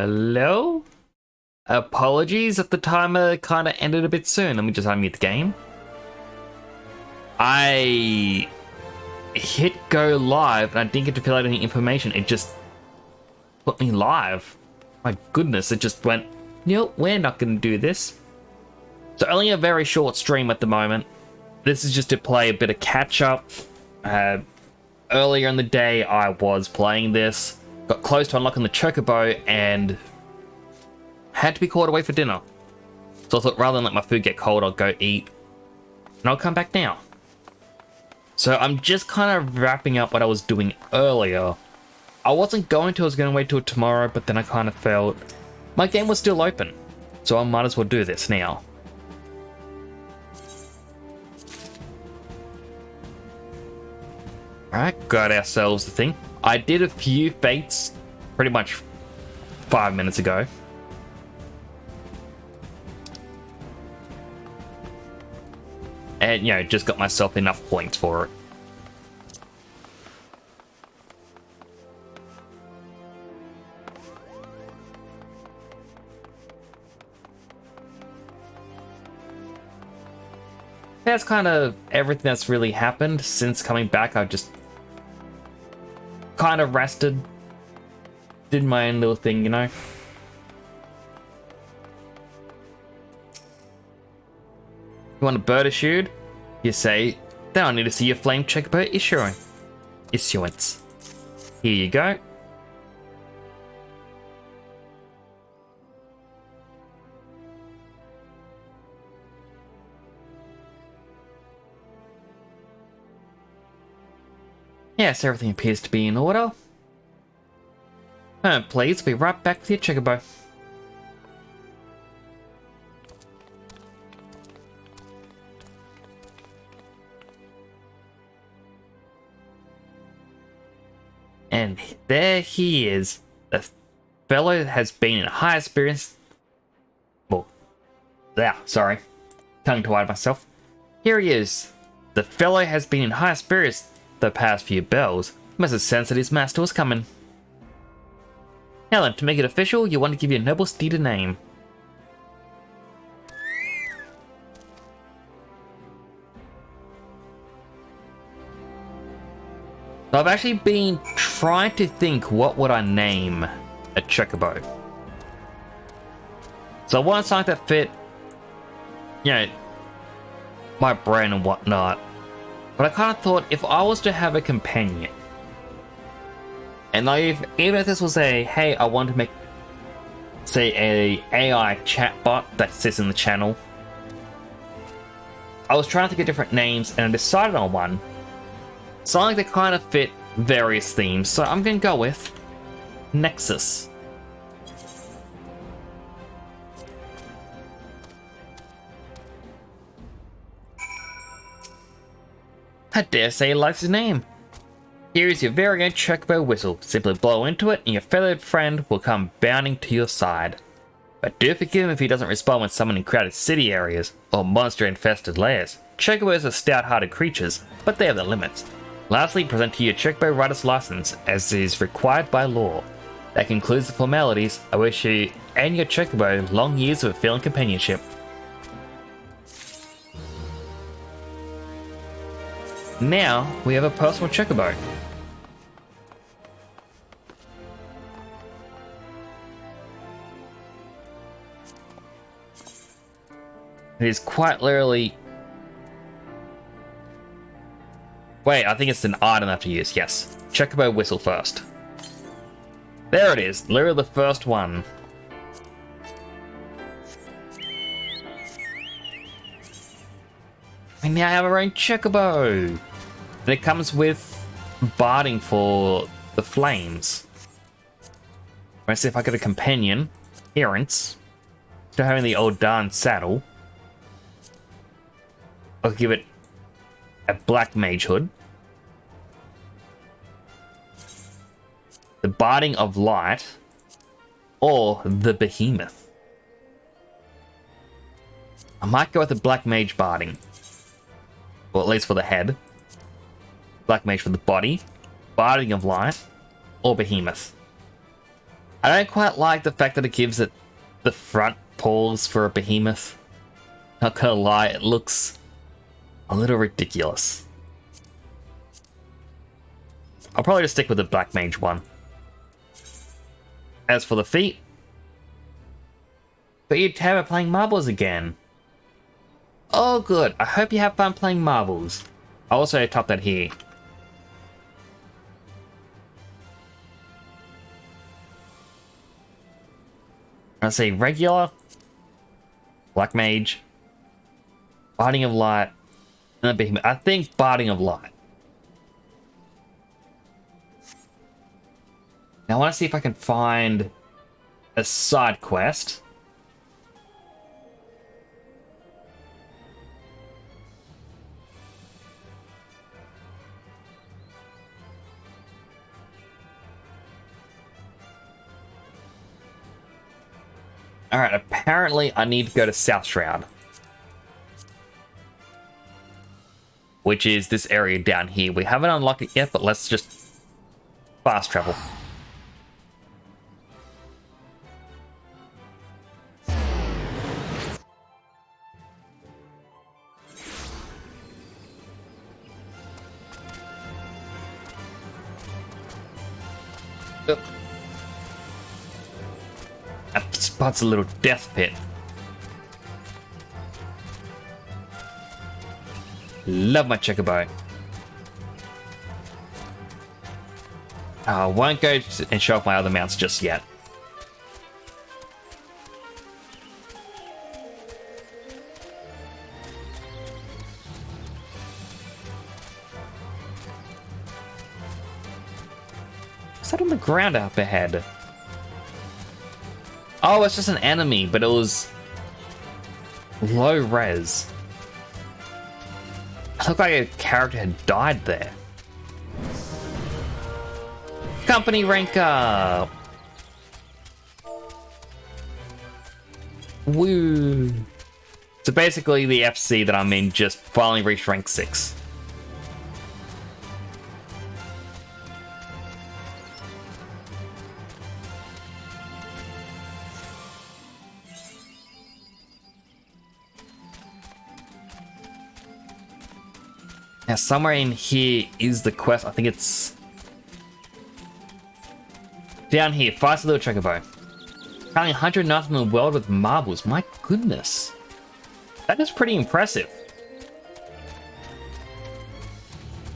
Hello? Apologies if the timer kind of ended a bit soon. Let me just unmute the game. I hit go live and I didn't get to fill out any information. It just put me live. My goodness, it just went, nope, we're not going to do this. So only a very short stream at the moment. This is just to play a bit of catch up. Earlier in the day, I was playing this, got close to unlocking the chocobo, and had to be called away for dinner. So I thought rather than let my food get cold, I'll go eat, and I'll come back now. So I'm just kind of wrapping up what I was doing earlier. I wasn't going to, I was going to wait till tomorrow, but then I kind of felt my game was still open, so I might as well do this now. Alright, got ourselves the thing. I did a few fates pretty much 5 minutes ago. And, you know, just got myself enough points for it. That's kind of everything that's really happened since coming back. I've just kind of rested, did my own little thing, you know. You want a bird issued? You say, then I need to see your flame chocobo issuance. Here you go. Yes, everything appears to be in order. Please, be right back with your chocobo. And there he is. The fellow has been in high spirits. Well, yeah, sorry. Tongue-tied myself. Here he is. The fellow has been in high spirits the past few bells. Must have sensed that his master was coming. Helen, to make it official, you want to give your noble steed a name. So I've actually been trying to think, what would I name a chocobo? So I want something that fit, you know, my brain and whatnot. But I kind of thought, if I was to have a companion, and even if this was a, hey, I want to make, say, a AI chatbot that sits in the channel, I was trying to get different names, and I decided on one. Something that kind of fit various themes, so I'm going to go with Nexus. I dare say he likes his name. Here is your very own chocobo whistle. Simply blow into it and your feathered friend will come bounding to your side. But do forgive him if he doesn't respond when summoned in crowded city areas or monster-infested lairs. Chocobos are stout-hearted creatures, but they have their limits. Lastly, present to you your chocobo rider's license as is required by law. That concludes the formalities. I wish you and your chocobo long years of fulfilling companionship. Now, we have a personal chocobo. It is quite literally... Wait, I think it's an item I have to use, yes. Chocobo whistle first. There it is, literally the first one. We now have our own chocobo! And it comes with barding for the flames. Let's see if I get a companion. Appearance. Still having the old darn saddle. I'll give it a black mage hood. The barding of light. Or the behemoth. I might go with the black mage barding. Or at least for the head. Black Mage for the body, Barding of Light, or Behemoth. I don't quite like the fact that it gives it the front paws for a behemoth. Not gonna lie, it looks a little ridiculous. I'll probably just stick with the Black Mage one. As for the feet, but you'd have it playing marbles again. Oh good, I hope you have fun playing marbles. I'll also top that here. I'll say regular, Black Mage, Binding of Light, and a Behemoth. I think Binding of Light. Now I want to see if I can find a side quest. Alright, apparently I need to go to South Shroud. Which is this area down here. We haven't unlocked it yet, but let's just fast travel. That spot's a little death pit. Love my checkerbow. I won't go and show off my other mounts just yet. What's that on the ground up ahead? Oh, it's just an enemy, but it was low res. It looked like a character had died there. Company rank up! Woo! So basically the FC that I'm in just finally reached rank 6. Now, somewhere in here is the quest. I think it's down here. Fast little chocobo. Currently 109th in the world with marbles. My goodness. That is pretty impressive.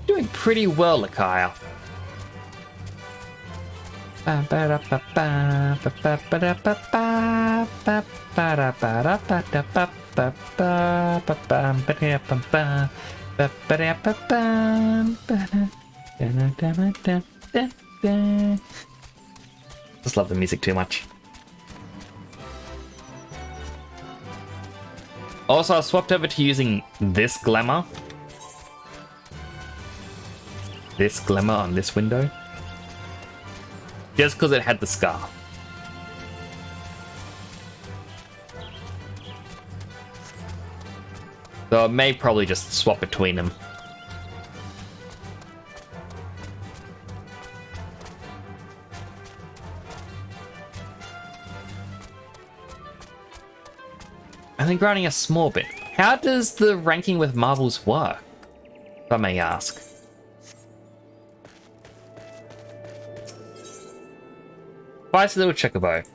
Doing pretty well, Lakaya. Just love the music too much. Also, I swapped over to using this glamour. This glamour on this window. Just because it had the scarf. So I may probably just swap between them. And then grinding a small bit. How does the ranking with marbles work? If I may ask. Spicy little chocobo.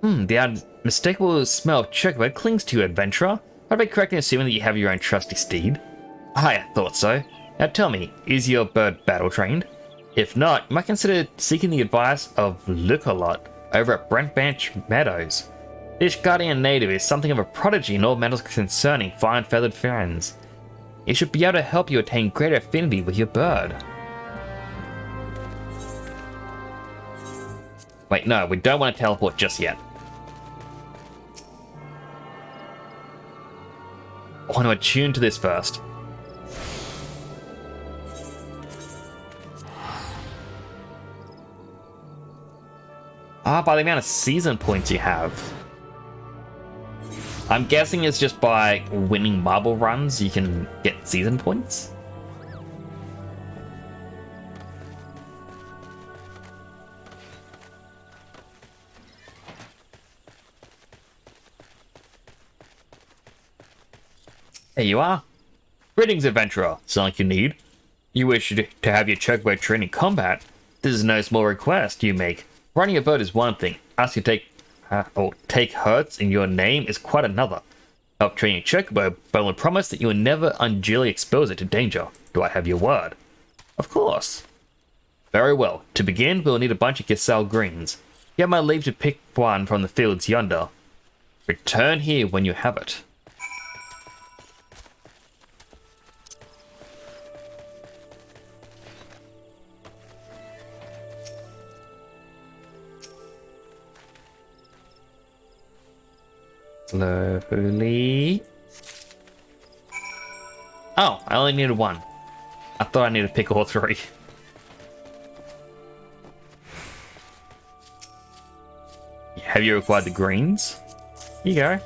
The unmistakable smell of chocobo clings to you, adventurer. Would I be correct in assuming that you have your own trusty steed? I thought so. Now tell me, is your bird battle trained? If not, you might consider seeking the advice of Lucolot over at Brent Bench Meadows. This guardian native is something of a prodigy in all matters concerning fine feathered friends. It should be able to help you attain greater affinity with your bird. Wait, no, we don't want to teleport just yet. I want to attune to this first. By the amount of season points you have. I'm guessing it's just by winning marble runs you can get season points. There you are. Greetings, adventurer. Sound like you need? You wish to have your chocobo train in combat? This is no small request you make. Running a boat is one thing. Asking to take hurts in your name is quite another. Help train your chocobo, but I will promise that you will never unduly expose it to danger. Do I have your word? Of course. Very well. To begin, we'll need a bunch of Giselle greens. You have my leave to pick one from the fields yonder. Return here when you have it. Slowly. Oh, I only needed one. I thought I needed to pick all three. Have you acquired the greens? Here you go.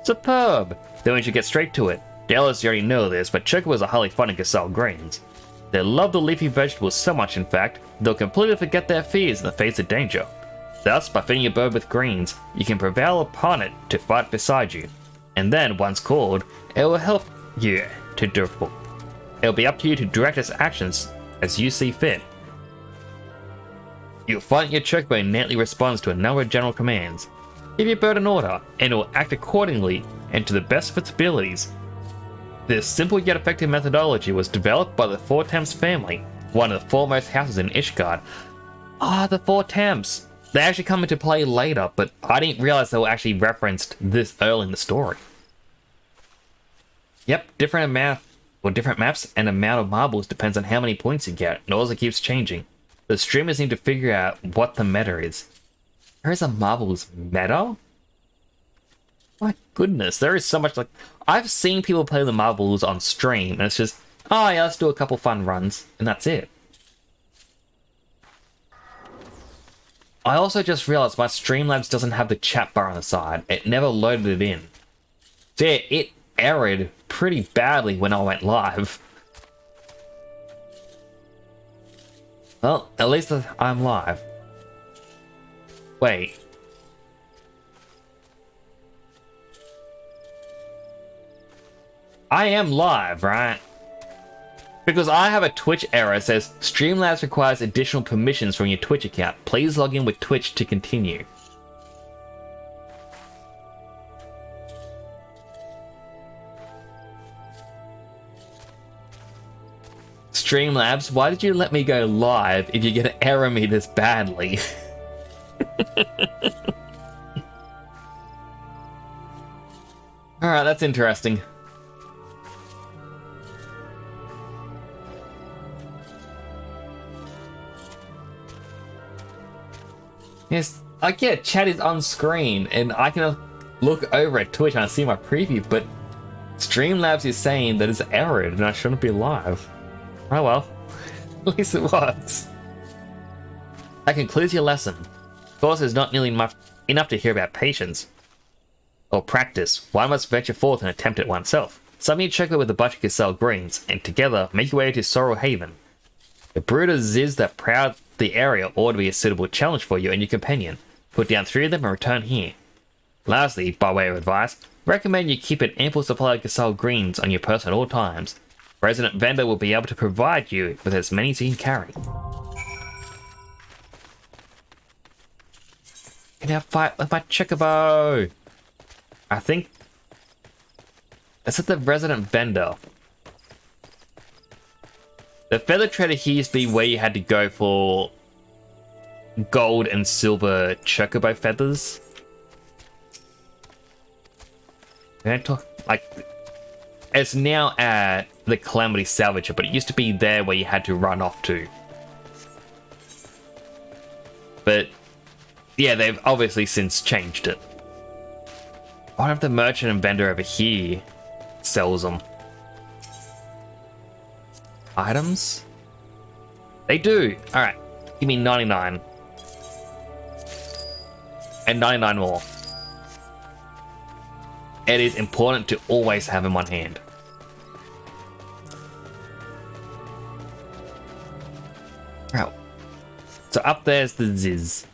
Superb! Then we should get straight to it. Dallas, you already know this, but chocobos are highly fond of Giselle greens. They love the leafy vegetables so much, in fact, they'll completely forget their fears in the face of danger. Thus, by feeding your bird with greens, you can prevail upon it to fight beside you. And then, once called, it will help you to do. It'll be up to you to direct its actions as you see fit. You'll find your chocobo innately responds to a number of general commands. Give your bird an order, and it will act accordingly and to the best of its abilities. This simple yet effective methodology was developed by the Four Temps family, one of the foremost houses in Ishgard. Ah, the Four Temps! They actually come into play later, but I didn't realize they were actually referenced this early in the story. Yep, different maps and amount of marbles depends on how many points you get, and also keeps changing. The streamers need to figure out what the meta is. There is a marbles meta? My goodness, there is so much. Like, I've seen people play the marbles on stream, and it's just, oh yeah, let's do a couple fun runs, and that's it. I also just realized my Streamlabs doesn't have the chat bar on the side. It never loaded it in. So yeah, it errored pretty badly when I went live. Well, at least I'm live. Wait. I am live, right? Because I have a Twitch error that says Streamlabs requires additional permissions from your Twitch account. Please log in with Twitch to continue. Streamlabs, why did you let me go live if you're gonna error me this badly? Alright, that's interesting. Yes, like, yeah, chat is on screen, and I can look over at Twitch and I see my preview, but Streamlabs is saying that it's errored and I shouldn't be live. Oh well, at least it works. That concludes your lesson. Of course, there's not nearly enough to hear about patience or practice. One must venture forth and attempt it oneself. Summon your chocolate with a bunch of Giselle greens, and together make your way to Sorrow Haven. The brood of Ziz that proud the area ought to be a suitable challenge for you and your companion. Put down 3 of them and return here. Lastly, by way of advice, recommend you keep an ample supply of Giselle greens on your person at all times. Resident vendor will be able to provide you with as many as you can carry. Can I fight with my chocobo? I think that's at the resident vendor. The feather trader here used to be where you had to go for gold and silver chocobo feathers. We don't talk, like, it's now at the Calamity Salvager, but it used to be there where you had to run off to. But yeah, they've obviously since changed it. I wonder if the merchant and vendor over here sells them. Items? They do! Alright, give me 99. And 99 more. It is important to always have in one hand. Right. So up there's the Ziz.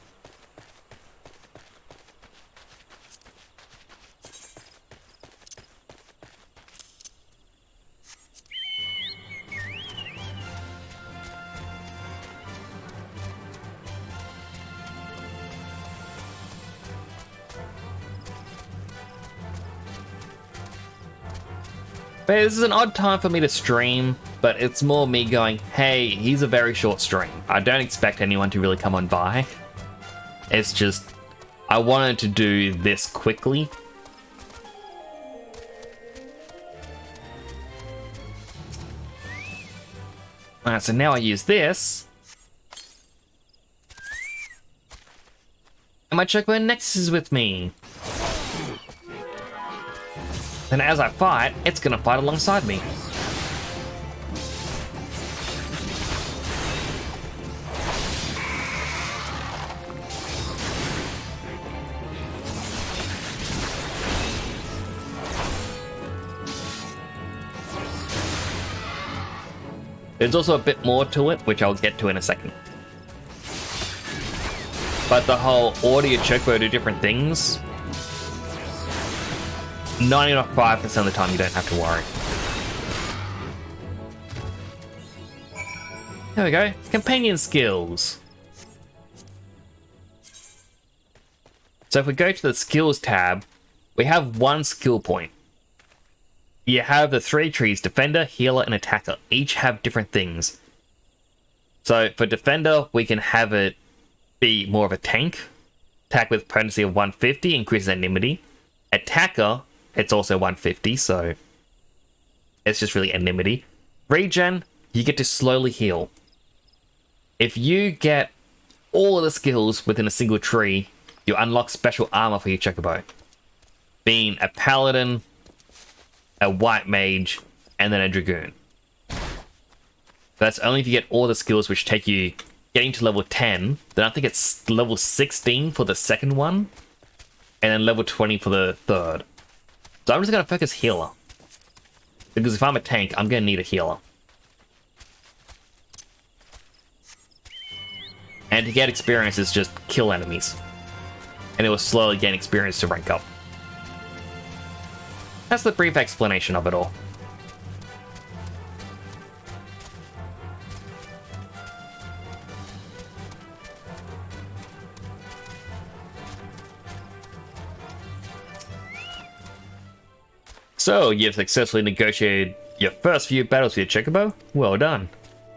But this is an odd time for me to stream, but it's more me going, hey, here's a very short stream. I don't expect anyone to really come on by. It's just, I wanted to do this quickly. Alright, so now I use this. And my Chocobo Nexus is with me. And as I fight, it's gonna fight alongside me. There's also a bit more to it, which I'll get to in a second. But the whole order your Chocobo do different things, 95% of the time you don't have to worry. There we go. Companion skills. So if we go to the skills tab, we have one skill point. You have the three trees, Defender, Healer, and Attacker. Each have different things. So for Defender, we can have it be more of a tank. Attack with potency of 150, increases anonymity. Attacker, it's also 150, so it's just really anonymity. Regen, you get to slowly heal. If you get all of the skills within a single tree, you unlock special armor for your Chocobo. Being a Paladin, a White Mage, and then a Dragoon. That's only if you get all the skills, which take you getting to level 10. Then I think it's level 16 for the second one, and then level 20 for the third. So I'm just going to focus Healer. Because if I'm a tank, I'm going to need a Healer. And to get experience is just kill enemies. And it will slowly gain experience to rank up. That's the brief explanation of it all. So, you've successfully negotiated your first few battles with your Chocobo? Well done.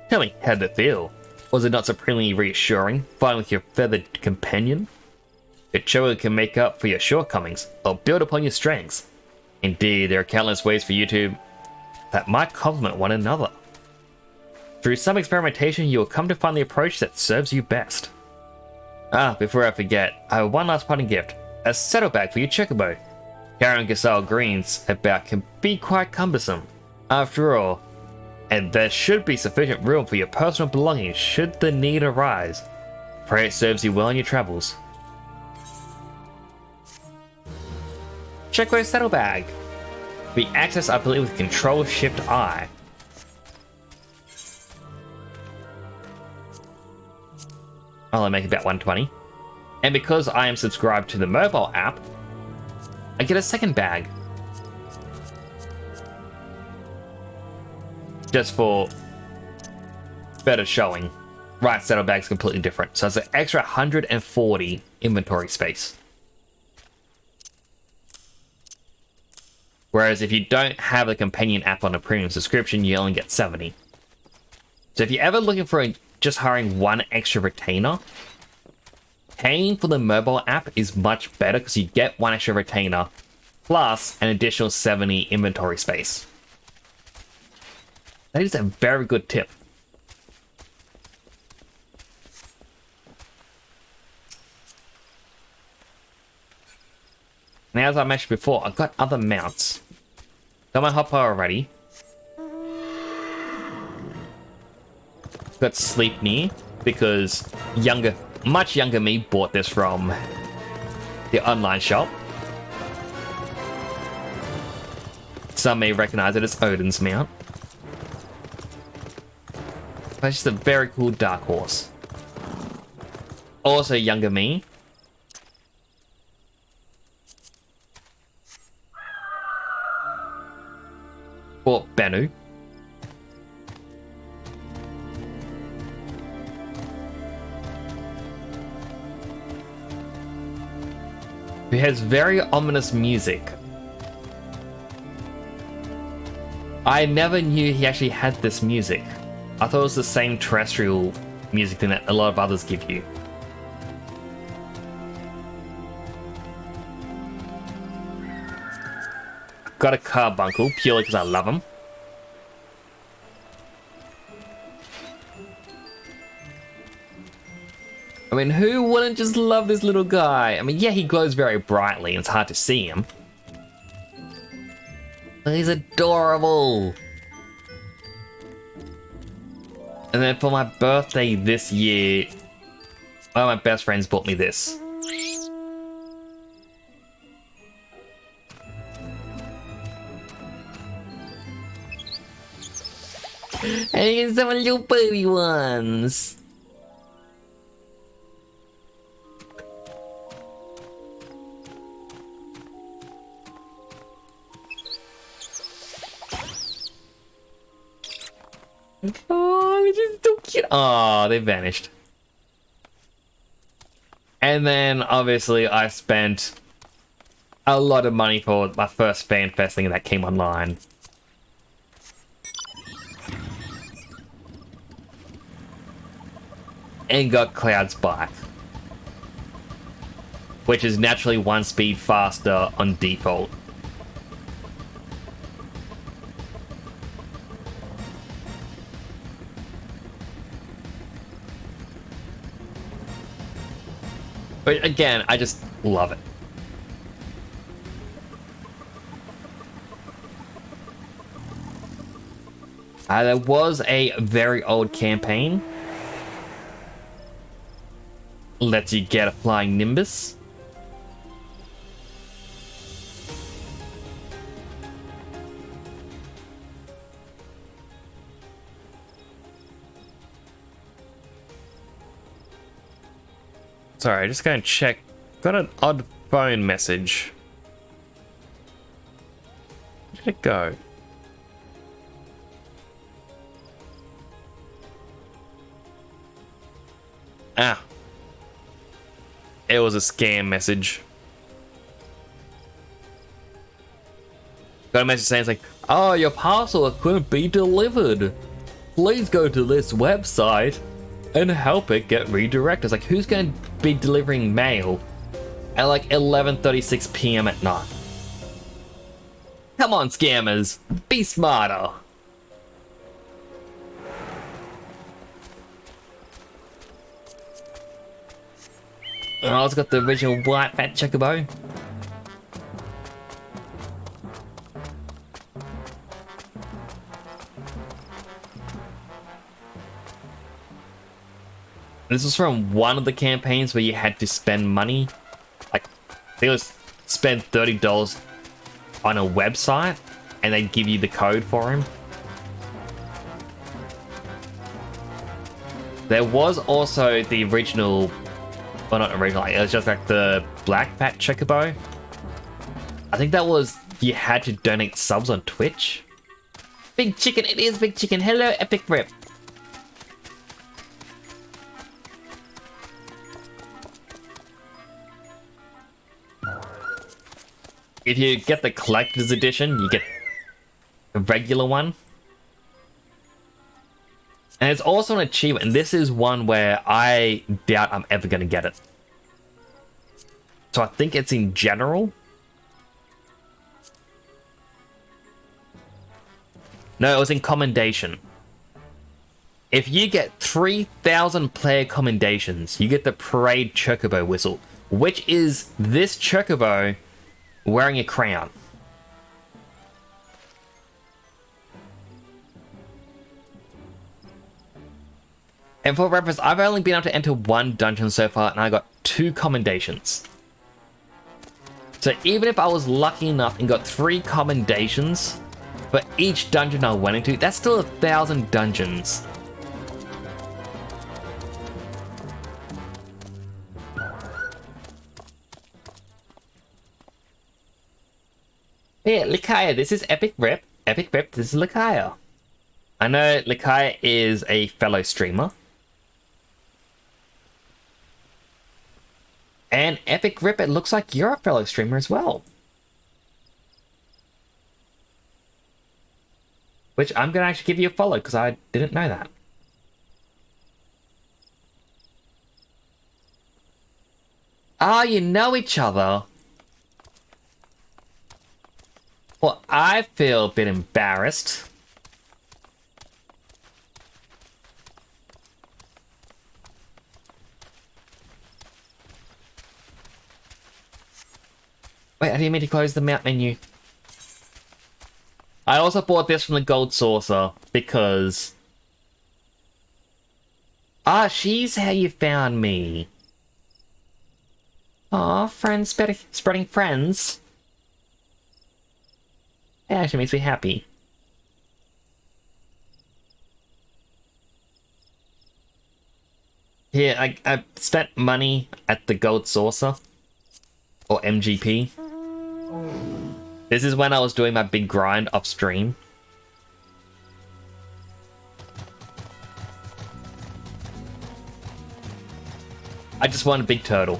Tell me, how did it feel? Was it not supremely reassuring, fighting with your feathered companion? Your Chocobo can make up for your shortcomings, or build upon your strengths. Indeed, there are countless ways for you two that might complement one another. Through some experimentation, you will come to find the approach that serves you best. Ah, before I forget, I have one last parting gift. A saddlebag for your Chocobo. Carrying Gasal Greens about can be quite cumbersome. After all, and there should be sufficient room for your personal belongings should the need arise. Pray it serves you well in your travels. Chocobo Saddlebag. Be accessed, I believe, with Control-Shift-I. I'll only make about 120. And because I am subscribed to the mobile app, I get a second bag. Just for better showing. Right, saddlebag's completely different. So it's an extra 140 inventory space. Whereas if you don't have a companion app on a premium subscription, you only get 70. So if you're ever looking for just hiring one extra retainer, paying for the mobile app is much better because you get one extra retainer plus an additional 70 inventory space. That is a very good tip. Now, as I mentioned before, I've got other mounts. Got my hopper already. Got Sleepney because much younger me bought this from the online shop. Some may recognize it as Odin's mount. But it's just a very cool dark horse. Also younger me. Bought Bennu. Who has very ominous music. I never knew he actually had this music. I thought it was the same terrestrial music thing that a lot of others give you. Got a carbuncle purely because I love him. I mean, who wouldn't just love this little guy? I mean, yeah, he glows very brightly and it's hard to see him. But he's adorable. And then for my birthday this year, one of my best friends bought me this. And you get some little baby ones. Oh, it's just so cute. Oh, they vanished. And then, obviously, I spent a lot of money for my first fan fest thing that came online. And got Cloud's bike, which is naturally 1 speed faster on default. But again, I just love it. There was a very old campaign. Lets you get a flying Nimbus. Sorry, just going to check. Got an odd phone message. Where did it go? Ah. It was a scam message. Got a message saying, it's like, oh, your parcel couldn't be delivered. Please go to this website and help it get redirected. It's like, who's going to be delivering mail at like 11:36 p.m. at night? Come on, scammers. Be smarter. Oh, it's got the original white fat chocobo. This was from one of the campaigns where you had to spend money. Like, I think it was spend $30 on a website and they'd give you the code for him. There was also the original, well, not original, it was just like the black fat chocobo. I think that was, you had to donate subs on Twitch. Big Chicken, it is Big Chicken. Hello, Epic Rip. If you get the collector's edition, you get a regular one. And it's also an achievement, and this is one where I doubt I'm ever going to get it. So I think it's in general. No, it was in commendation. If you get 3,000 player commendations, you get the Parade Chocobo whistle, which is this Chocobo wearing a crown. And for reference, I've only been able to enter 1 dungeon so far, and I got 2 commendations. So even if I was lucky enough and got 3 commendations for each dungeon I went into, that's still 1,000 dungeons. Yeah, Likaya, this is Epic Rip. Epic Rip, this is Likaya. I know Likaya is a fellow streamer. And Epic Rip, it looks like you're a fellow streamer as well. Which I'm gonna actually give you a follow because I didn't know that. Ah, you know each other. Well, I feel a bit embarrassed. Wait, I didn't mean to close the map menu. I also bought this from the Gold Saucer because... Ah, she's how you found me. Aw, friends spreading friends. It actually makes me happy. Here, I spent money at the Gold Saucer. Or MGP. This is when I was doing my big grind off stream. I just want a big turtle.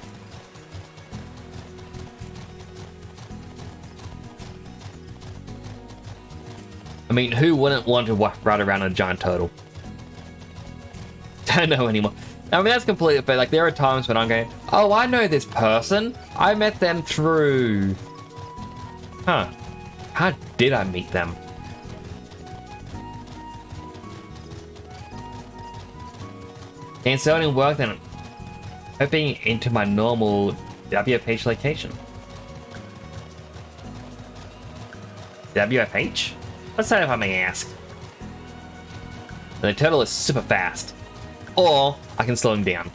I mean, who wouldn't want to ride around on a giant turtle? Don't know anymore. I mean, that's completely fair. Like, there are times when I'm going, oh, I know this person. I met them through... Huh. How did I meet them? And so it didn't work, then hoping into my normal WFH location. WFH? What's that if I may ask? The turtle is super fast. Or I can slow him down.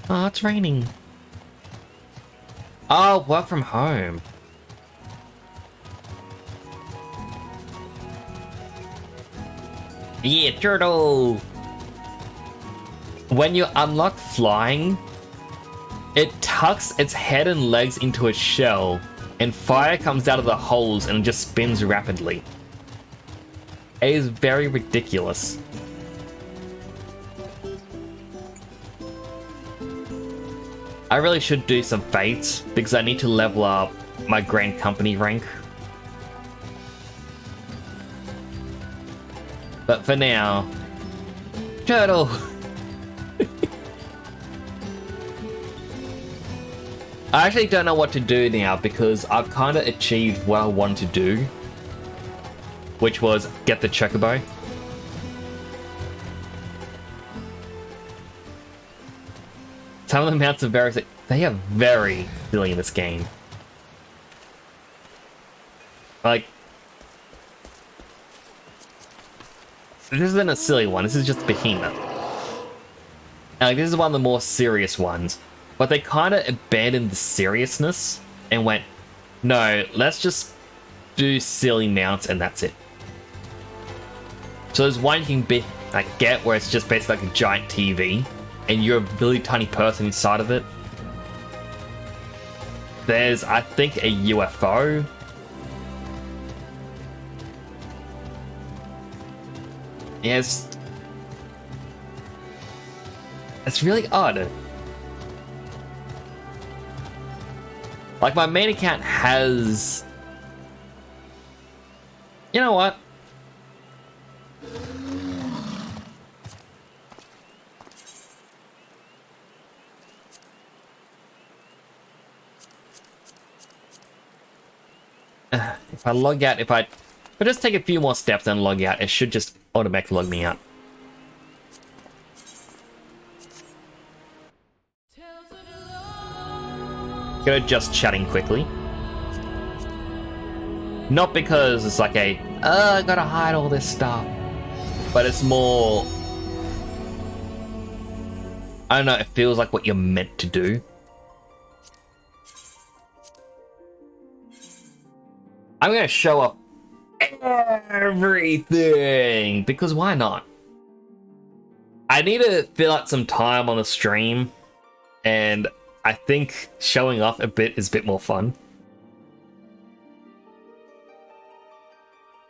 Oh, it's raining. Oh, work from home. Yeah, turtle! When you unlock flying, it tucks its head and legs into a shell, and fire comes out of the holes and it just spins rapidly. It is very ridiculous. I really should do some fates because I need to level up my Grand Company rank. But for now, turtle! I actually don't know what to do now because I've kind of achieved what I wanted to do, which was get the chocobo. Some of the mounts are they are very silly in this game. Like, this isn't a silly one, this is just Behemoth. Like, this is one of the more serious ones. But they kind of abandoned the seriousness and went, no, let's just do silly mounts and that's it. So there's one you can get where it's just basically like a giant TV and you're a really tiny person inside of it. There's, I think, a UFO. Yes. It's really odd. Like, my main account has... You know what? If I log out, if I just take a few more steps and log out, it should just automatically log me out. Go just chatting quickly. Not because it's like I gotta hide all this stuff. But it's more... I don't know, it feels like what you're meant to do. I'm gonna show off everything, because why not? I need to fill out some time on the stream, and I think showing off a bit is a bit more fun.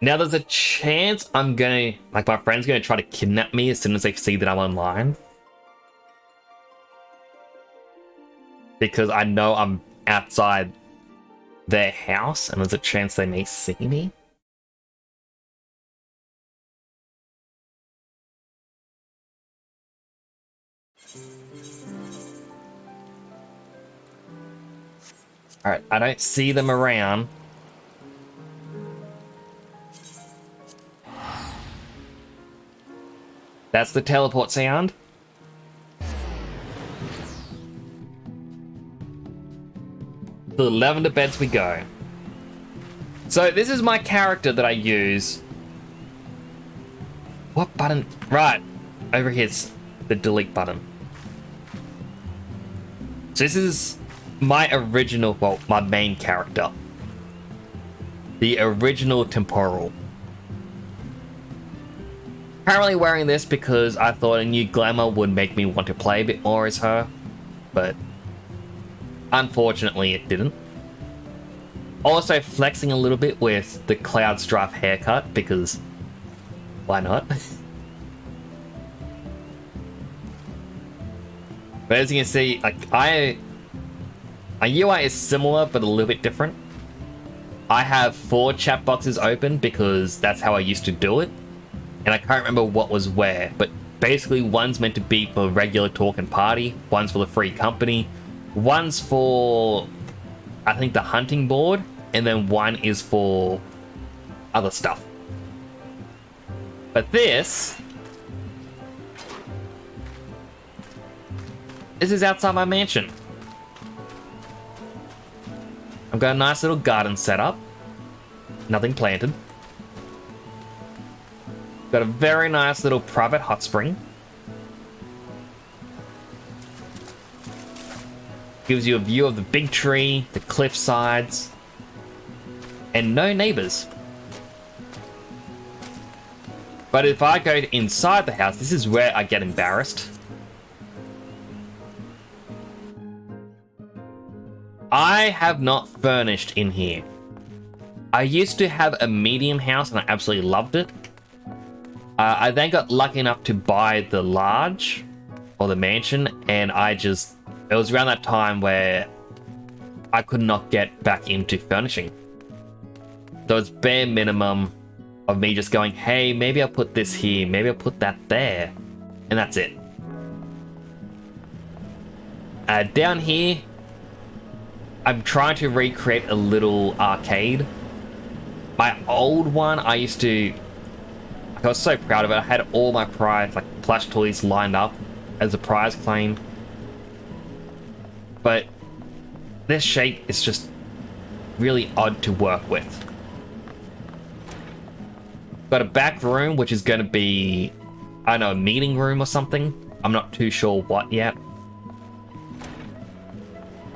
Now there's a chance I'm gonna, like, my friend's gonna try to kidnap me as soon as they see that I'm online. Because I know I'm outside their house, and there's a chance they may see me. Alright, I don't see them around. That's the teleport sound. To the lavender beds we go. So this is my character that I use. What button? Right, over here's the delete button. So this is my original, well, my main character. The original temporal. Currently wearing this because I thought a new glamour would make me want to play a bit more as her, but unfortunately it didn't. Also flexing a little bit with the Cloud Strife haircut because why not? But as you can see, like my UI is similar but a little bit different. I have 4 chat boxes open because that's how I used to do it. And I can't remember what was where, but basically one's meant to be for regular talk and party, one's for the free company, one's for, I think, the hunting board, and then one is for other stuff. But this is outside my mansion. I've got a nice little garden set up, nothing planted. Got a very nice little private hot spring. Gives you a view of the big tree, the cliff sides, and no neighbors. But if I go inside the house, this is where I get embarrassed. I have not furnished in here. I used to have a medium house and I absolutely loved it. I then got lucky enough to buy the large, or the mansion, and it was around that time where I could not get back into furnishing. So it's bare minimum of me just going, hey, maybe I'll put this here, maybe I'll put that there, and that's it. Down here, I'm trying to recreate a little arcade. My old one, I was so proud of it. I had all my prize, like plush toys, lined up as a prize claim. But this shape is just really odd to work with. Got a back room, which is going to be, I don't know, a meeting room or something. I'm not too sure what yet.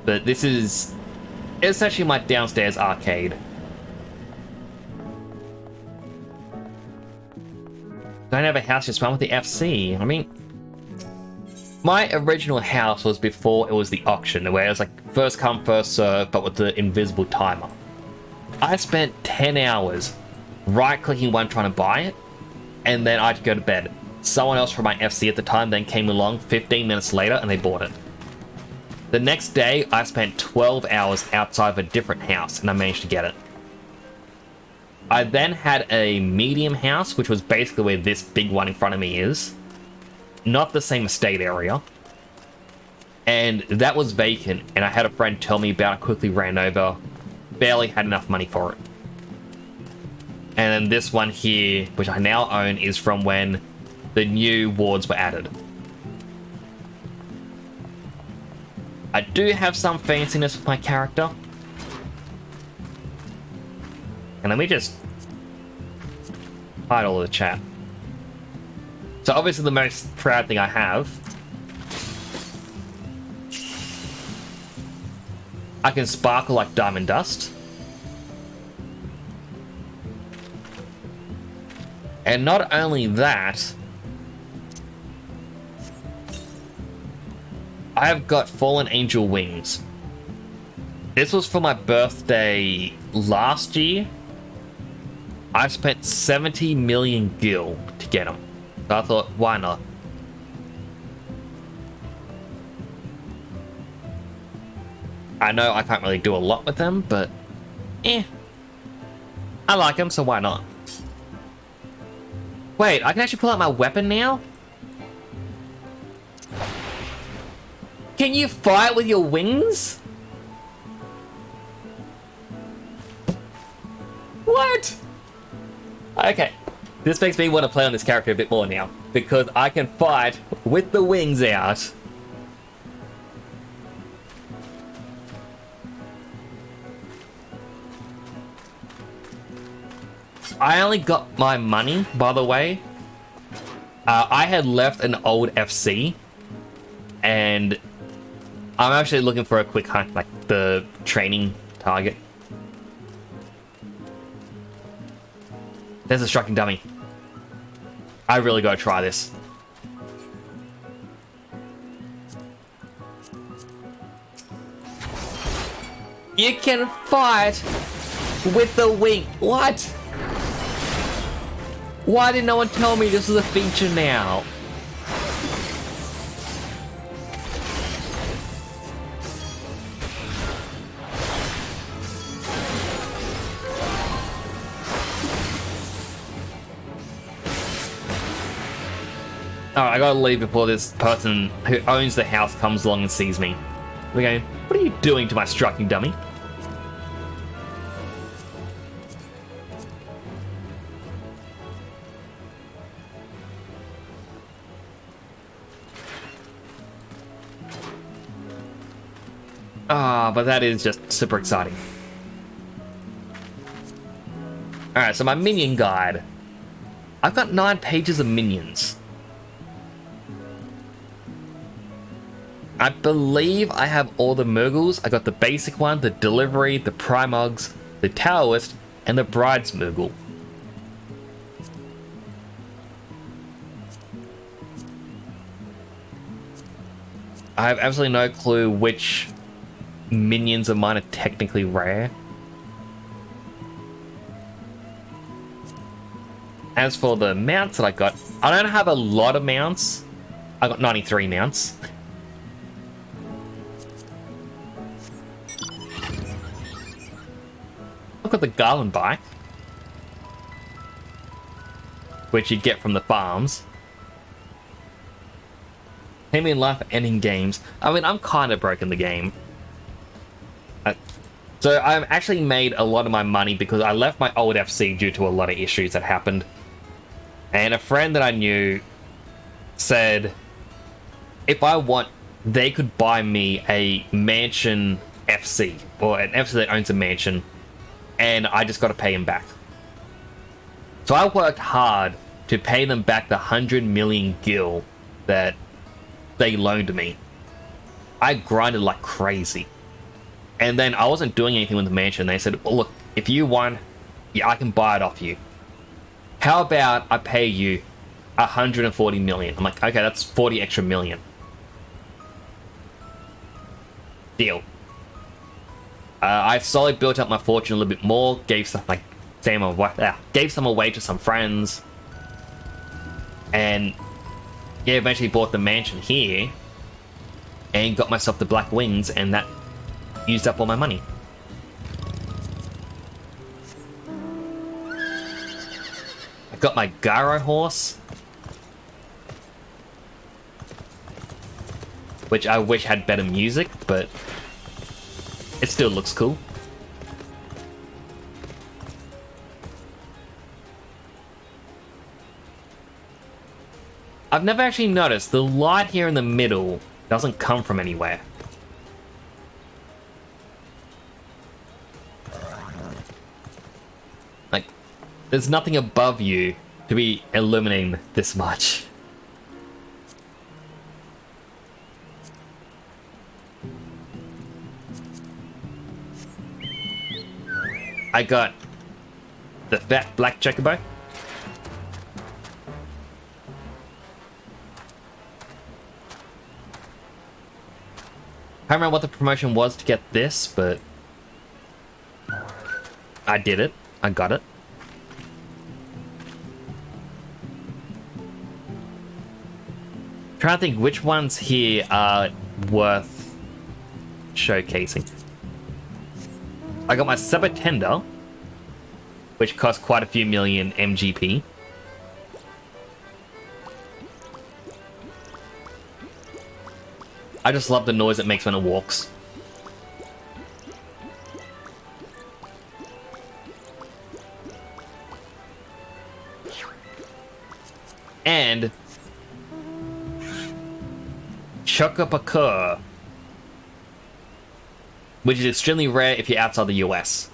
But this is essentially my downstairs arcade. Don't have a house, just run with the FC. I mean, my original house was before it was the auction, where it was like first come, first serve, but with the invisible timer. I spent 10 hours right-clicking one trying to buy it, and then I'd go to bed. Someone else from my FC at the time then came along 15 minutes later, and they bought it. The next day, I spent 12 hours outside of a different house, and I managed to get it. I then had a medium house, which was basically where this big one in front of me is. Not the same estate area. And that was vacant, and I had a friend tell me about it, quickly ran over, barely had enough money for it. And then this one here, which I now own, is from when the new wards were added. I do have some fanciness with my character. And let me just hide all of the chat. So obviously the most proud thing I have, I can sparkle like diamond dust. And not only that, I have got fallen angel wings. This was for my birthday last year. I spent 70 million gil to get them. So I thought, why not? I know I can't really do a lot with them, but Eh. I like him, so why not? Wait, I can actually pull out my weapon now? Can you fight with your wings? What? Okay. This makes me want to play on this character a bit more now, because I can fight with the wings out. I only got my money, by the way. I had left an old FC, and I'm actually looking for a quick hunt, like the training target. There's a striking dummy. I really gotta try this. You can fight with the wing. What? Why did no one tell me this was a feature now? Alright, I gotta leave before this person who owns the house comes along and sees me. We're going, what are you doing to my striking dummy? Ah, but that is just super exciting. Alright, so my minion guide. I've got 9 pages of minions. I believe I have all the Murgles. I got the basic one, the Delivery, the Primogs, the Taoist, and the Bride's Murgle. I have absolutely no clue which minions of mine are technically rare. As for the mounts that I got, I don't have a lot of mounts. I got 93 mounts. I've got the Garland bike, which you get from the farms. Pay me in life and in games. I mean, I'm kind of broken the game. So I've actually made a lot of my money because I left my old FC due to a lot of issues that happened. And a friend that I knew said, if I want, they could buy me a mansion FC, or an FC that owns a mansion, and I just got to pay him back. So I worked hard to pay them back the 100 million gil that they loaned me. I grinded like crazy. And then I wasn't doing anything with the mansion. They said, well, look, if you want, yeah, I can buy it off you. How about I pay you 140 million? I'm like, okay, that's 40 extra million. Deal. I slowly built up my fortune a little bit more, gave some, like, gave some away to some friends. And, yeah, eventually bought the mansion here. And got myself the Black Wings, and that used up all my money. I got my Gyro horse, which I wish had better music, but it still looks cool. I've never actually noticed the light here in the middle doesn't come from anywhere. Like, there's nothing above you to be illuminating this much. I got the fat black chocobo. I don't remember what the promotion was to get this, but I did it. I got it. Trying to think which ones here are worth showcasing. I got my Seba Tender, which costs quite a few million MGP. I just love the noise it makes when it walks. And Chocopakur, which is extremely rare if you're outside the US.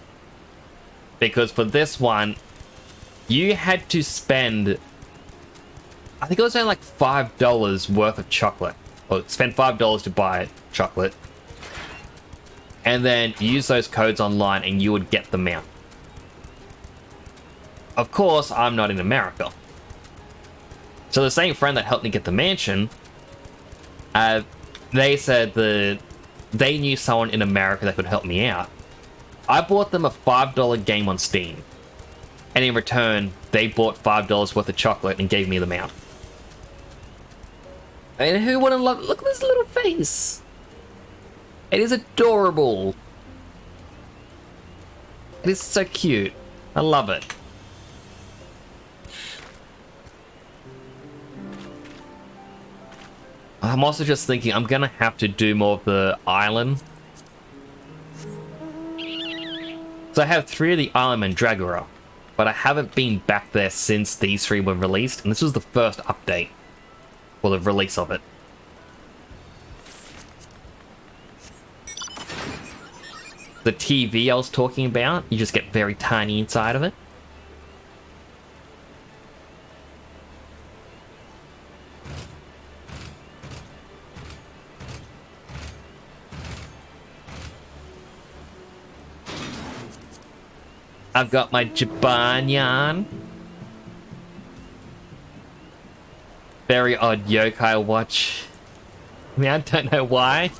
Because for this one, you had to spend, I think it was only like $5 worth of chocolate. Or spend $5 to buy chocolate. And then use those codes online and you would get the mount. Of course, I'm not in America. So the same friend that helped me get the mansion, they said that they knew someone in America that could help me out. I bought them a $5 game on Steam. And in return, they bought $5 worth of chocolate and gave me the mount. And who wouldn't love... Look at this little face. It is adorable. It is so cute. I love it. I'm also just thinking I'm gonna have to do more of the island. So I have 3 of the Island Mandragora, but I haven't been back there since these 3 were released, and this was the first update for the release of it. The TV I was talking about, you just get very tiny inside of it. I've got my Jibanyan. Very odd yokai watch. I mean, I don't know why.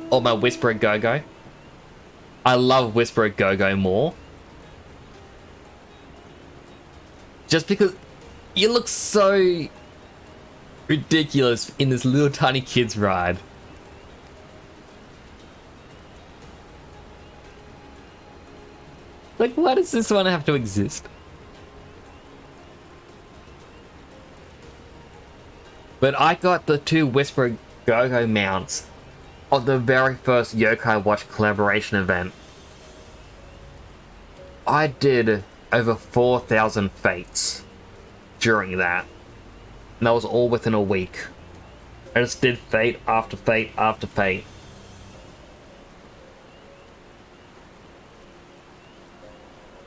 Or my Whisperer Go-Go. I love Whisperer Go-Go more. Just because you look so ridiculous in this little tiny kid's ride. Like, why does this one have to exist? But I got the 2 Whisperer Go-Go mounts of the very first Yokai Watch collaboration event. I did over 4,000 fates during that. And that was all within a week. I just did fate after fate after fate.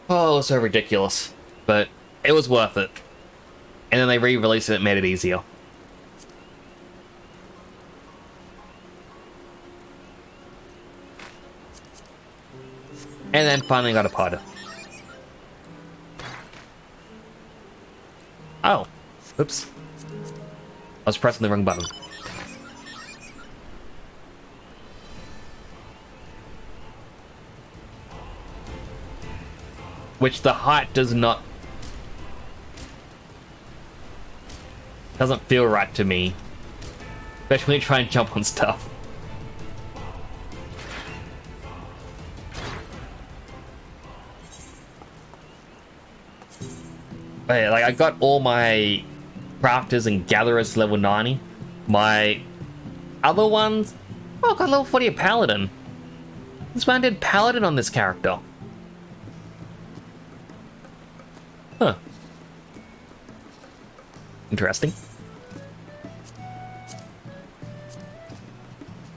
Oh, it was so ridiculous. But it was worth it. And then they re-released it and made it easier. And then finally got a pod. Oh. Oops. I was pressing the wrong button. Which the height doesn't feel right to me. Especially when you try and jump on stuff. But yeah, like, I got all my crafters and gatherers level 90. My other ones... Oh, I got level 40 of Paladin. This man did Paladin on this character. Huh. Interesting.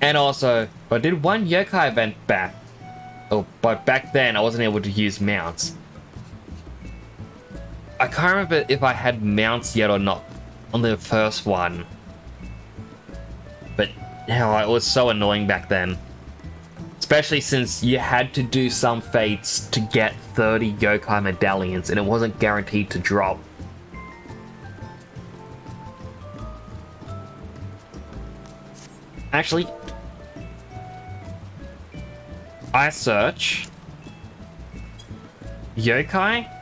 And also, I did one yokai event back. Oh, but back then I wasn't able to use mounts. I can't remember if I had mounts yet or not on the first one. But it was so annoying back then. Especially since you had to do some fates to get 30 yokai medallions and it wasn't guaranteed to drop. Actually, I search yokai?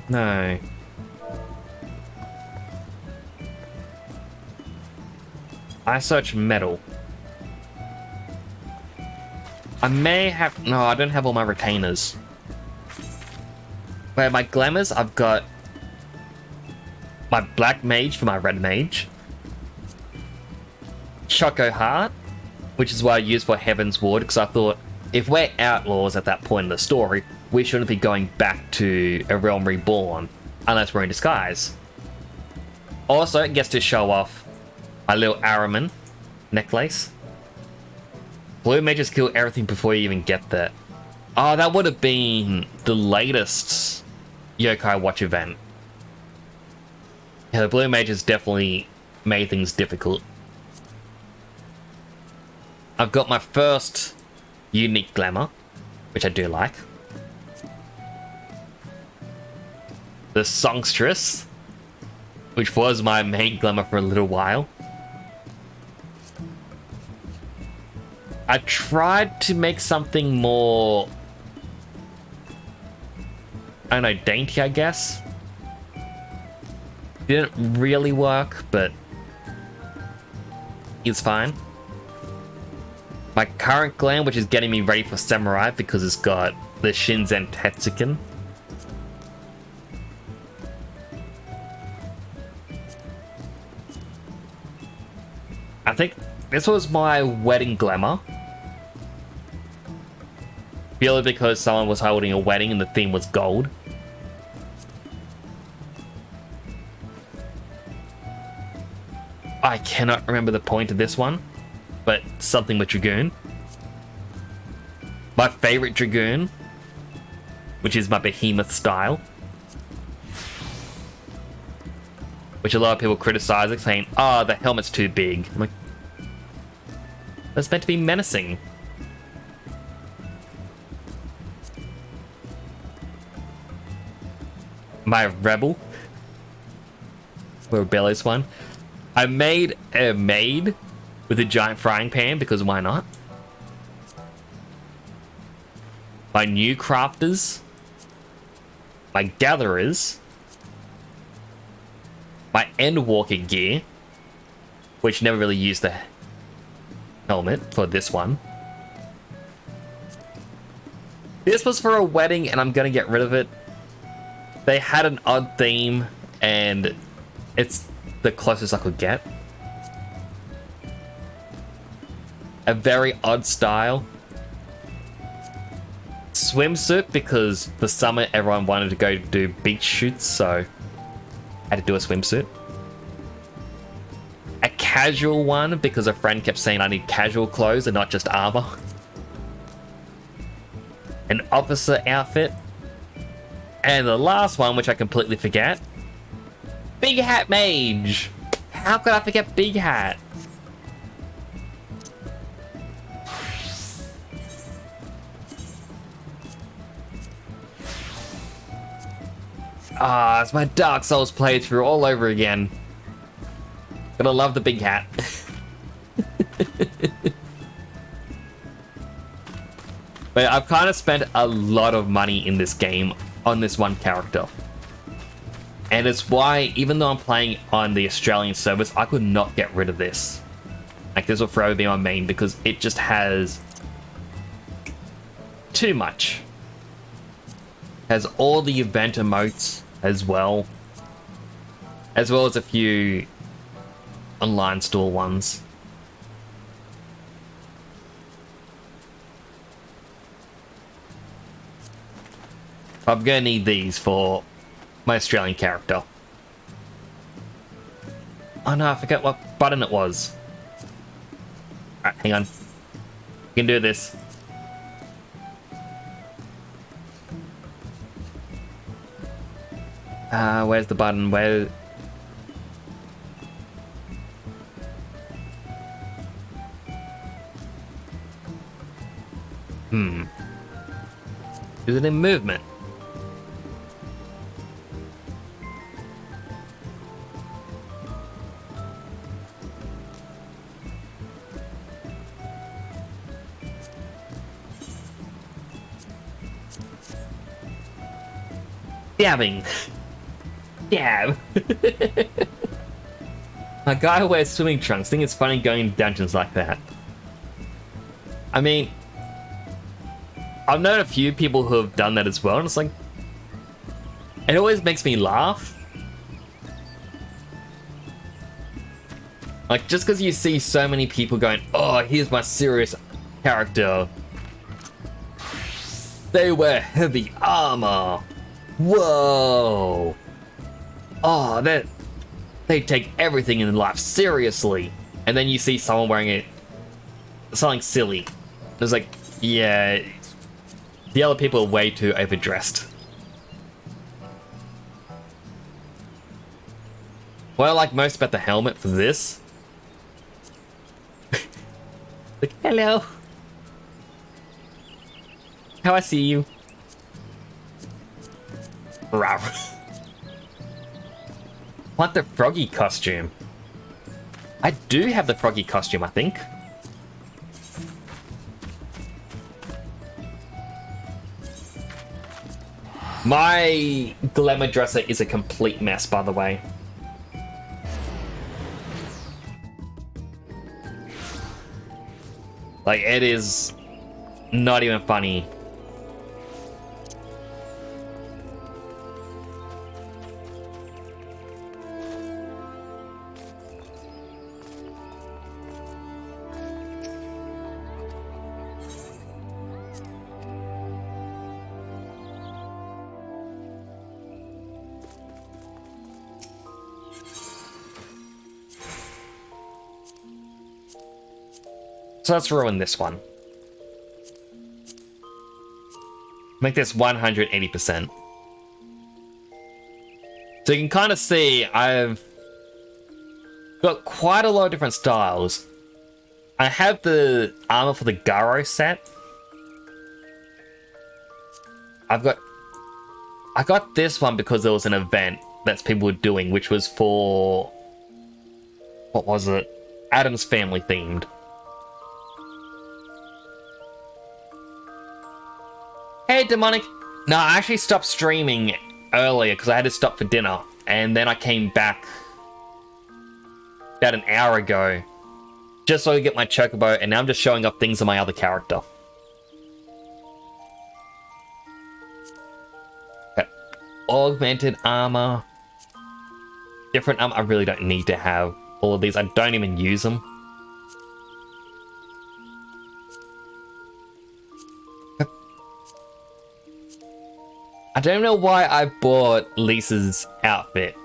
No. I search metal. I may have... No, I don't have all my retainers. Where my glamours, I've got my black mage for my red mage. Choco Heart, which is what I used for Heaven's Ward, because I thought if we're outlaws at that point in the story, we shouldn't be going back to a realm reborn unless we're in disguise. Also, it gets to show off my little Araman necklace. Blue mages kill everything before you even get there. Oh, that would have been the latest Yokai Watch event. Yeah, the blue mages definitely made things difficult. I've got my first unique glamour, which I do like. The Songstress, which was my main glamour for a little while. I tried to make something more, I don't know, dainty, I guess. Didn't really work, but it's fine. My current glam, which is getting me ready for Samurai because it's got the Shinzen Tetsuken. I think this was my wedding glamour. Purely because someone was holding a wedding and the theme was gold. I cannot remember the point of this one, but something with Dragoon. My favorite Dragoon, which is my Behemoth style. Which a lot of people criticize it, saying, oh, the helmet's too big. I'm like, that's meant to be menacing. My Rebel. The rebellious one. I made a maid with a giant frying pan because why not? My new crafters. My gatherers. My Endwalker gear, which never really used the helmet for this one. This was for a wedding and I'm gonna get rid of it. They had an odd theme and it's the closest I could get. A very odd style. Swimsuit because for summer everyone wanted to go do beach shoots, so I had to do a swimsuit. A casual one because a friend kept saying I need casual clothes and not just armor. An officer outfit. And the last one, which I completely forget. Big Hat Mage! How could I forget Big Hat? Ah, it's my Dark Souls playthrough all over again. Gonna love the Big Hat. But I've kind of spent a lot of money in this game on this one character. And it's why, even though I'm playing on the Australian service, I could not get rid of this. Like, this will forever be my main because it just has too much. Has all the event emotes as well as a few online store ones. I'm gonna need these for my Australian character. Oh no, I forget what button it was. Alright, hang on. We can do this. Where's the button? Where? Is it in movement? Dabbing. Dab. A guy who wears swimming trunks. I think it's funny going in dungeons like that. I mean, I've known a few people who have done that as well, and it's like, it always makes me laugh. Like, just because you see so many people going, oh, here's my serious character. They wear heavy armor. Whoa. Oh, they take everything in life seriously. And then you see someone wearing something silly. It's like, yeah, the other people are way too overdressed. What I like most about the helmet for this, like, hello. How I see you. Want the froggy costume? I do have the froggy costume, I think. My glamour dresser is a complete mess, by the way. Like, it is not even funny. So let's ruin this one. Make this 180%. So you can kind of see I've got quite a lot of different styles. I have the armor for the Garo set. I got this one because there was an event that people were doing, which was for, what was it? Adam's Family themed. Hey, Demonic! No, I actually stopped streaming earlier because I had to stop for dinner. And then I came back about an hour ago just so I could get my chocobo, and now I'm just showing off things on my other character. Okay. Augmented armor. Different armor. I really don't need to have all of these. I don't even use them. I don't know why I bought Lisa's outfit.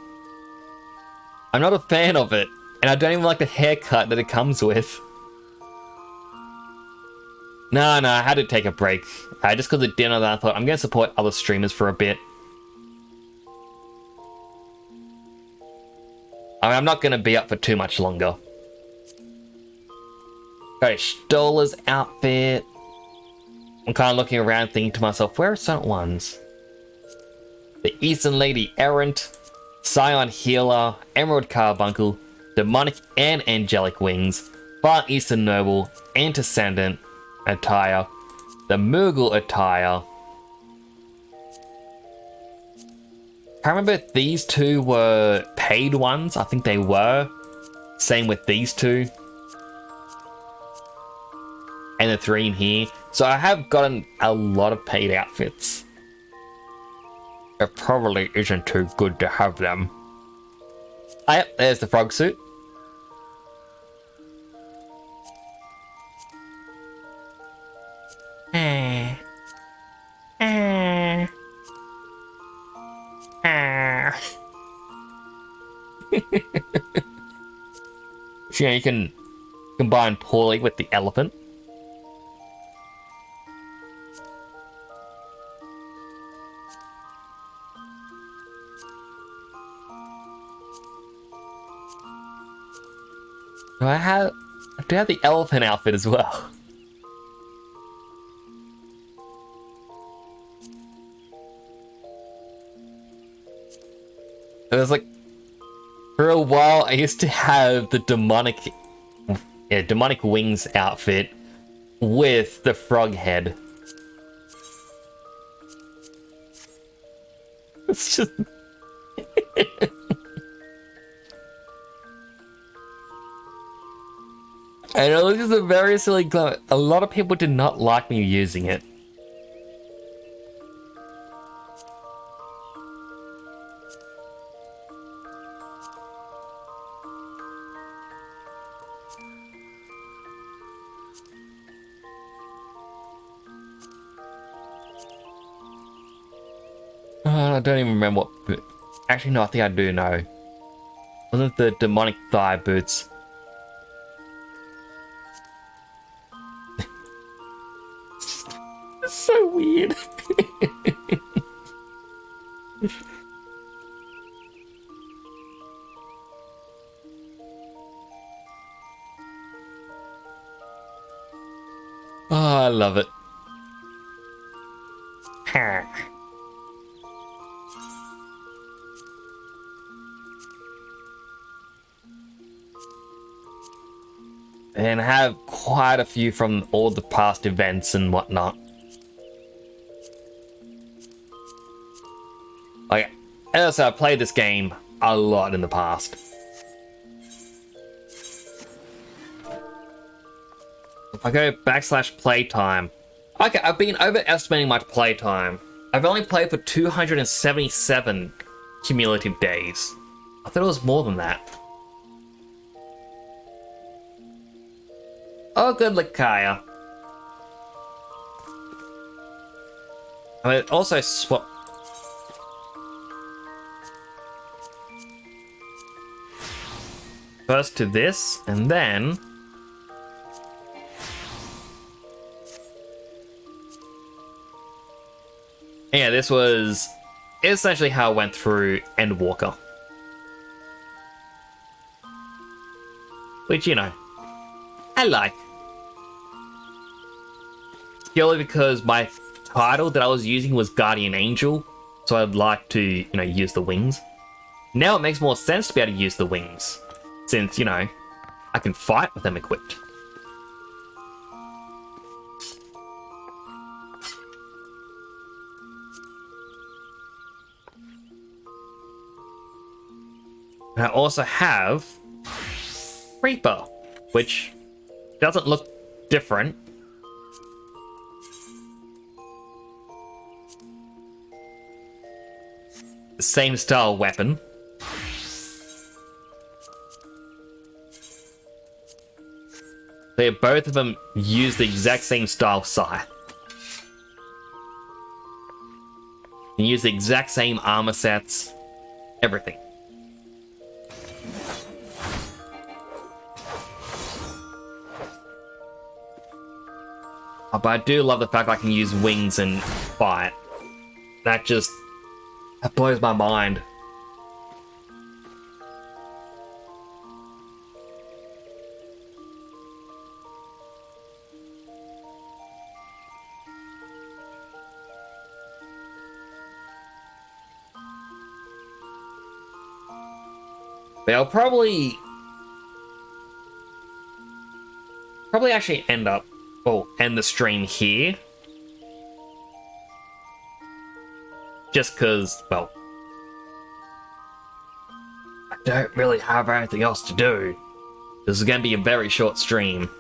I'm not a fan of it, and I don't even like the haircut that it comes with. No, I had to take a break. Just because of dinner, that I thought I'm going to support other streamers for a bit. I mean, I'm not going to be up for too much longer. Okay, Stola's outfit. I'm kind of looking around thinking to myself, where are certain ones? The Eastern Lady Errant, Scion Healer, Emerald Carbuncle, Demonic and Angelic Wings, Far Eastern Noble, Antecedent attire, the Moogle attire. I remember if these two were paid ones. I think they were. Same with these two. And the three in here. So I have gotten a lot of paid outfits. It probably isn't too good to have them. Oh, yep, there's the frog suit. So, you can combine poorly with the elephant. I do have the elephant outfit as well. It was like, for a while I used to have the demonic wings outfit with the frog head. It's just I know this is a very silly glove. A lot of people did not like me using it. I don't even remember what boot. Actually, no, I think I do know. Wasn't the demonic thigh boots? It's so weird. Oh, I love it. And have quite a few from all the past events and whatnot. Like, as I said, I played this game a lot in the past. If I go / playtime. Okay, I've been overestimating my playtime. I've only played for 277 cumulative days. I thought it was more than that. Oh, good, Lakaya. I mean, also swap. First to this, and then. Yeah, this was essentially how I went through Endwalker. Which, you know, I like. Purely because my title that I was using was Guardian Angel, so I'd like to, you know, use the wings. Now it makes more sense to be able to use the wings, since, you know, I can fight with them equipped. And I also have Reaper, which doesn't look different. The same style weapon. Both of them use the exact same style scythe. And use the exact same armor sets. Everything. But I do love the fact I can use wings and fight. That blows my mind. But I'll probably actually end the stream here. Just because, well, I don't really have anything else to do. This is going to be a very short stream.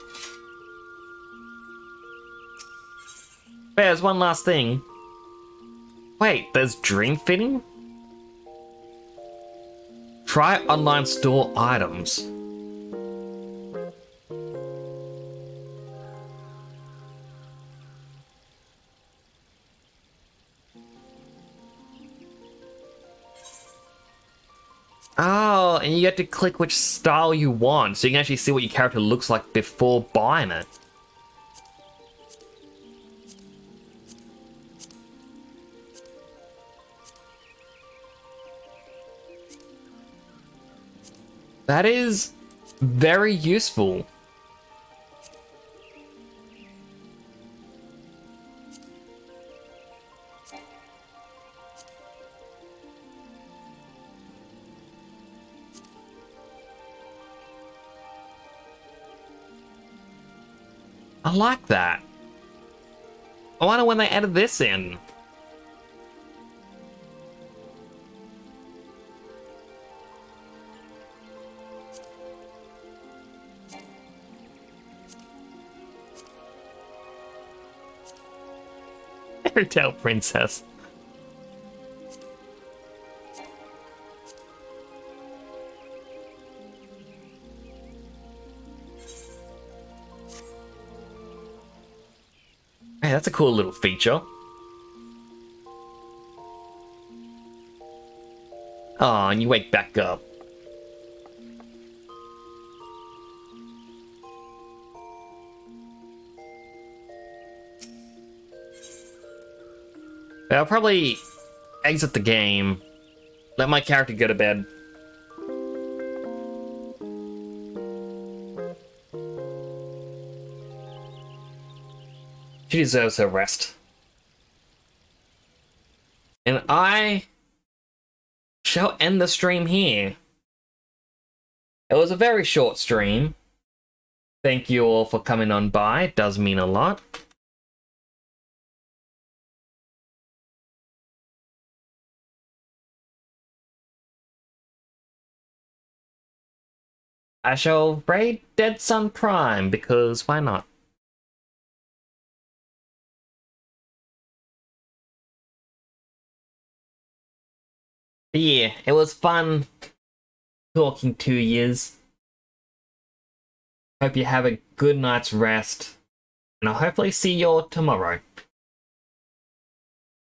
But there's one last thing. Wait, there's dream fitting? Try online store items. Oh, and you get to click which style you want, so you can actually see what your character looks like before buying it. That is very useful. I like that. I wonder when they added this in. Fairy Tale Princess. Hey, that's a cool little feature. Oh, and you wake back up. I'll probably exit the game, let my character go to bed. She deserves her rest. And I shall end the stream here. It was a very short stream. Thank you all for coming on by. It does mean a lot. I shall raid Dead Sun Prime, because why not? But yeah, it was fun talking to yous. Hope you have a good night's rest, and I'll hopefully see you all tomorrow.